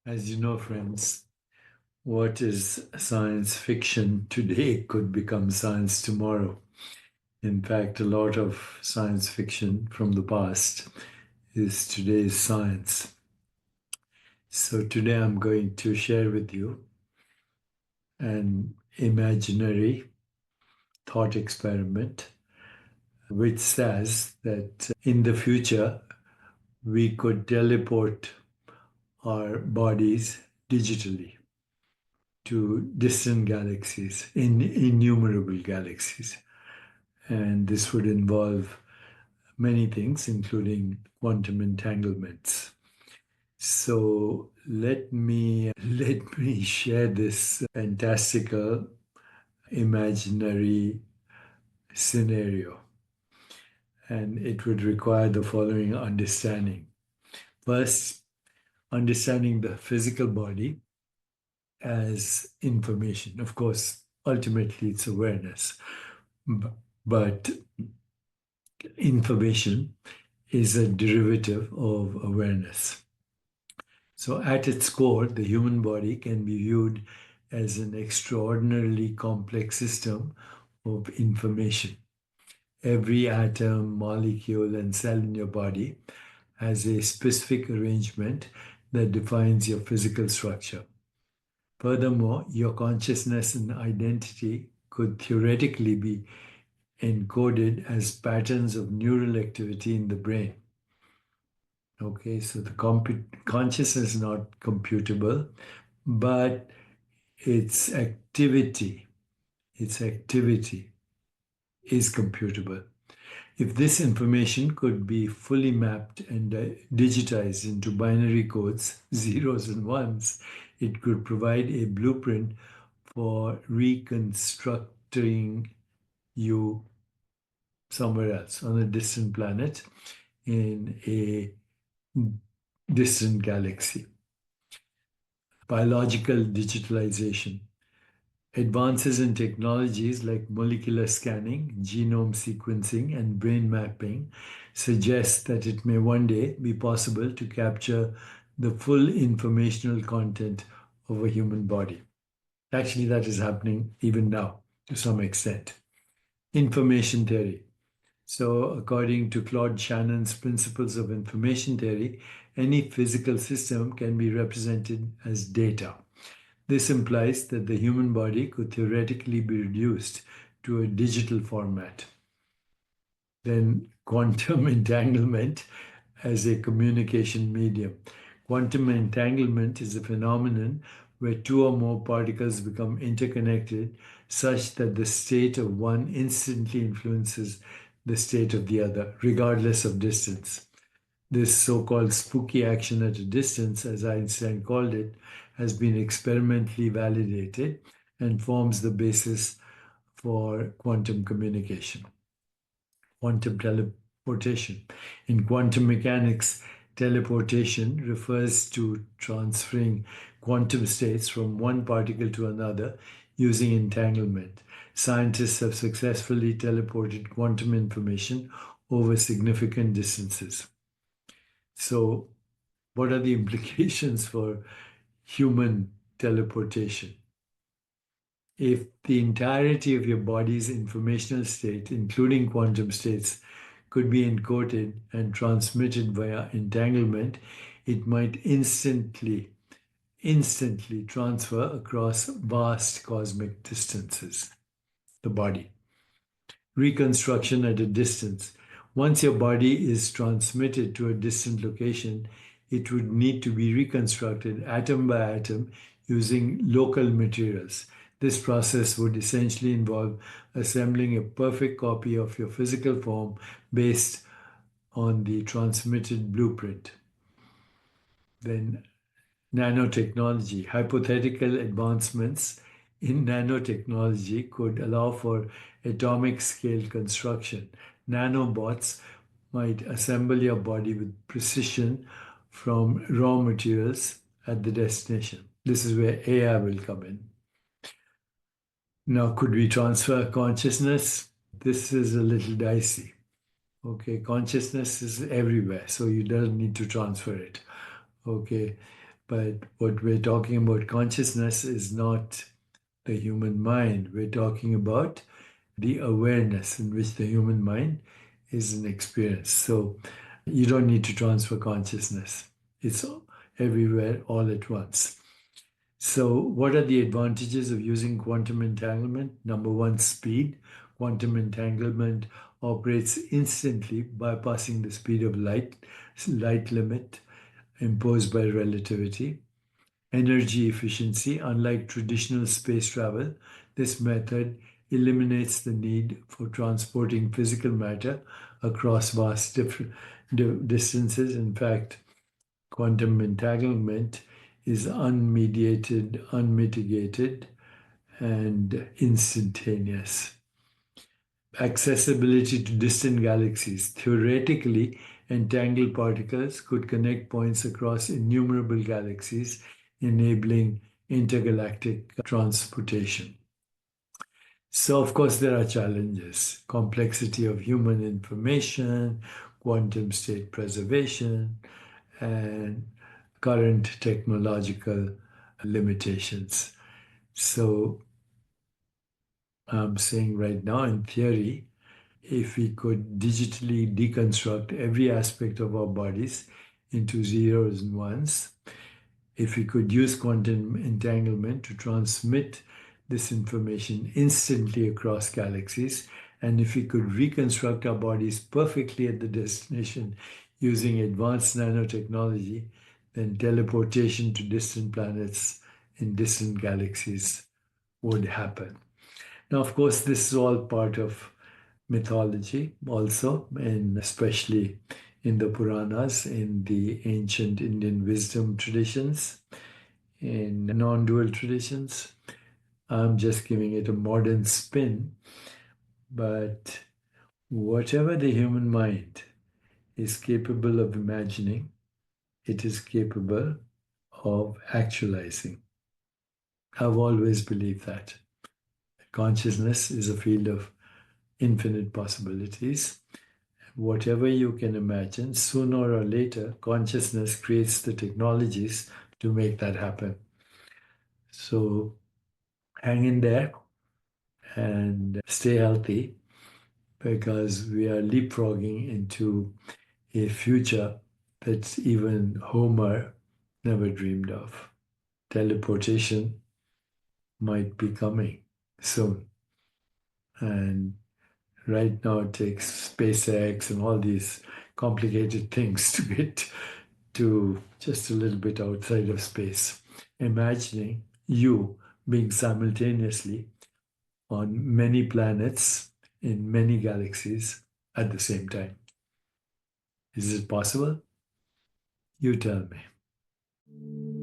As you know, friends, what is science fiction today could become science tomorrow. In fact, a lot of science fiction from the past is today's science. So, today I'm going to share with you an imaginary thought experiment which says that in the future we could teleport our bodies digitally to distant galaxies, innumerable galaxies. And this would involve many things, including quantum entanglements. So let me share this fantastical imaginary scenario, and it would require the following understanding. First, understanding the physical body as information. Of course, ultimately it's awareness, but information is a derivative of awareness. So, at its core, the human body can be viewed as an extraordinarily complex system of information. Every atom, molecule, and cell in your body has a specific arrangement that defines your physical structure. Furthermore, your consciousness and identity could theoretically be encoded as patterns of neural activity in the brain. Okay, so the consciousness is not computable, but its activity, its activity is computable. If this information could be fully mapped and digitized into binary codes, zeros and ones, it could provide a blueprint for reconstructing you somewhere else on a distant planet in a distant galaxy. Biological digitalization. Advances in technologies like molecular scanning, genome sequencing, and brain mapping suggest that it may one day be possible to capture the full informational content of a human body. Actually, that is happening even now to some extent. Information theory. So, according to Claude Shannon's principles of information theory, any physical system can be represented as data. This implies that the human body could theoretically be reduced to a digital format. Then, quantum entanglement as a communication medium. Quantum entanglement is a phenomenon where two or more particles become interconnected such that the state of one instantly influences the state of the other, regardless of distance. This so called spooky action at a distance, as Einstein called it, has been experimentally validated and forms the basis for quantum communication. Quantum teleportation. In quantum mechanics, teleportation refers to transferring quantum states from one particle to another using entanglement. Scientists have successfully teleported quantum information over significant distances. So, what are the implications for human teleportation? If the entirety of your body's informational state, including quantum states, could be encoded and transmitted via entanglement, it might instantly transfer across vast cosmic distances. The body. Reconstruction at a distance. Once your body is transmitted to a distant location, it would need to be reconstructed atom by atom using local materials. This process would essentially involve assembling a perfect copy of your physical form based on the transmitted blueprint. Then nanotechnology. Hypothetical advancements in nanotechnology could allow for atomic scale construction. Nanobots might assemble your body with precision from raw materials at the destination. This is where AI will come in. Now, could we transfer consciousness? This is a little dicey. Okay, consciousness is everywhere, so you don't need to transfer it. Okay, But what we're talking about consciousness is not the human mind. We're talking about the awareness in which the human mind is an experience. So you don't need to transfer consciousness, it's everywhere all at once. So, what are the advantages of using quantum entanglement? Number one, speed. Quantum entanglement operates instantly, bypassing the speed of light limit imposed by relativity. Energy efficiency. Unlike traditional space travel, this method eliminates the need for transporting physical matter across vast different distances. In fact, quantum entanglement is unmediated, unmitigated, and instantaneous. Accessibility to distant galaxies. Theoretically, entangled particles could connect points across innumerable galaxies, enabling intergalactic transportation. So, of course, there are challenges: complexity of human information, quantum state preservation, and current technological limitations. So, I'm saying right now, in theory, if we could digitally deconstruct every aspect of our bodies into zeros and ones, if we could use quantum entanglement to transmit this information instantly across galaxies, and if we could reconstruct our bodies perfectly at the destination using advanced nanotechnology, then teleportation to distant planets in distant galaxies would happen. Now, of course, this is all part of mythology also, and especially in the Puranas, in the ancient Indian wisdom traditions, in non dual traditions. I'm just giving it a modern spin, but whatever the human mind is capable of imagining, it is capable of actualizing. I've always believed that. Consciousness is a field of infinite possibilities. Whatever you can imagine, sooner or later, consciousness creates the technologies to make that happen. So hang in there and stay healthy, because we are leapfrogging into a future that even Homer never dreamed of. Teleportation might be coming soon. And right now it takes SpaceX and all these complicated things to get to just a little bit outside of space. Imagining you being simultaneously on many planets in many galaxies at the same time. Is it possible? You tell me.